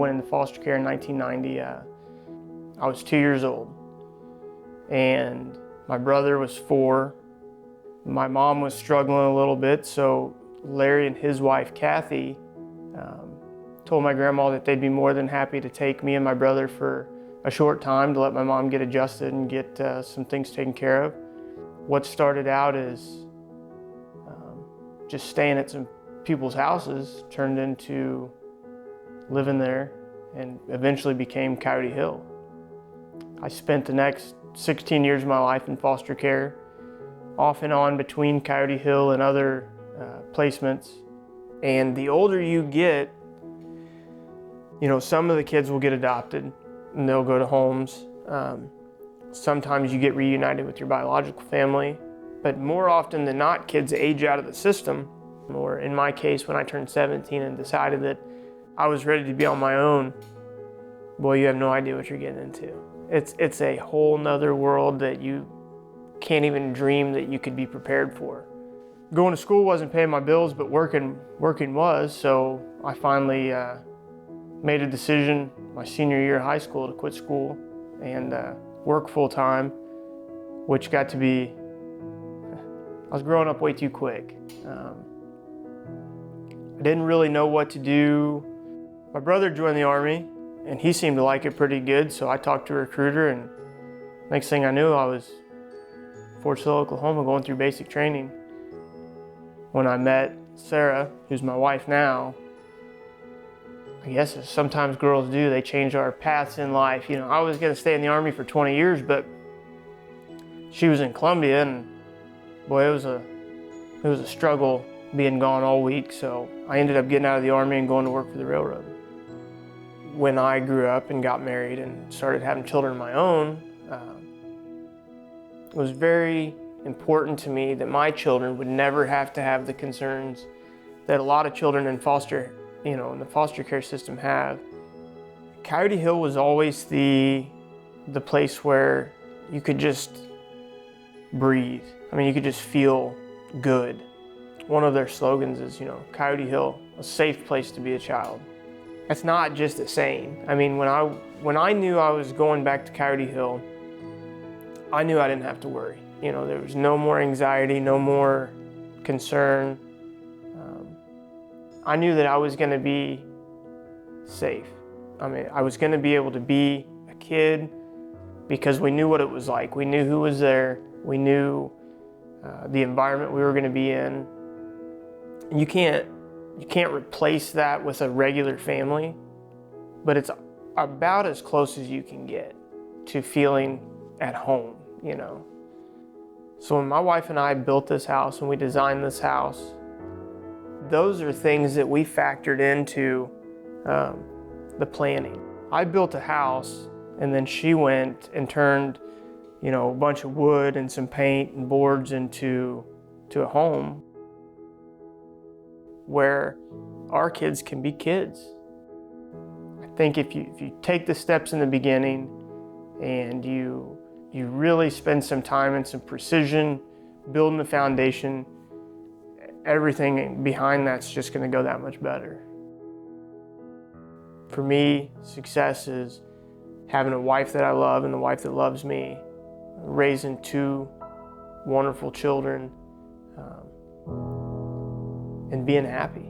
went into foster care in 1990. I was 2 years old, and my brother was 4. My mom was struggling a little bit, so Larry and his wife, Kathy, told my grandma that they'd be more than happy to take me and my brother for a short time to let my mom get adjusted and get some things taken care of. What started out as just staying at some people's houses turned into living there and eventually became Coyote Hill. I spent the next 16 years of my life in foster care, off and on between Coyote Hill and other placements. And the older you get, you know, some of the kids will get adopted and they'll go to homes. Sometimes you get reunited with your biological family, but more often than not, kids age out of the system. Or in my case, when I turned 17 and decided that I was ready to be on my own, boy, you have no idea what you're getting into. It's a whole nother world that you can't even dream that you could be prepared for. Going to school wasn't paying my bills, but working was, so I finally made a decision my senior year of high school to quit school and work full-time, which got to be, I was growing up way too quick. I didn't really know what to do. My brother joined the Army and he seemed to like it pretty good, so I talked to a recruiter, and next thing I knew, I was Fort Sill, Oklahoma, going through basic training. When I met Sarah, who's my wife now, I guess as sometimes girls do, they change our paths in life. You know, I was gonna stay in the Army for 20 years, but she was in Columbia, and boy, it was a struggle being gone all week, so I ended up getting out of the Army and going to work for the railroad. When I grew up and got married and started having children of my own, it was very important to me that my children would never have to have the concerns that a lot of children in the foster care system have. Coyote Hill was always the place where you could just breathe. I mean, you could just feel good. One of their slogans is, Coyote Hill, a safe place to be a child. That's not just a saying. I mean, when I knew I was going back to Coyote Hill, I knew I didn't have to worry. There was no more anxiety, no more concern. I knew that I was going to be safe. I mean, I was going to be able to be a kid because we knew what it was like. We knew who was there. We knew the environment we were going to be in. And you can't replace that with a regular family, but it's about as close as you can get to feeling at home, So when my wife and I built this house and we designed this house, those are things that we factored into the planning. I built a house, and then she went and turned, a bunch of wood and some paint and boards into a home where our kids can be kids. I think if you take the steps in the beginning and you really spend some time and some precision building the foundation, everything behind that's just going to go that much better. For me, success is having a wife that I love and a wife that loves me, raising 2 wonderful children, and being happy.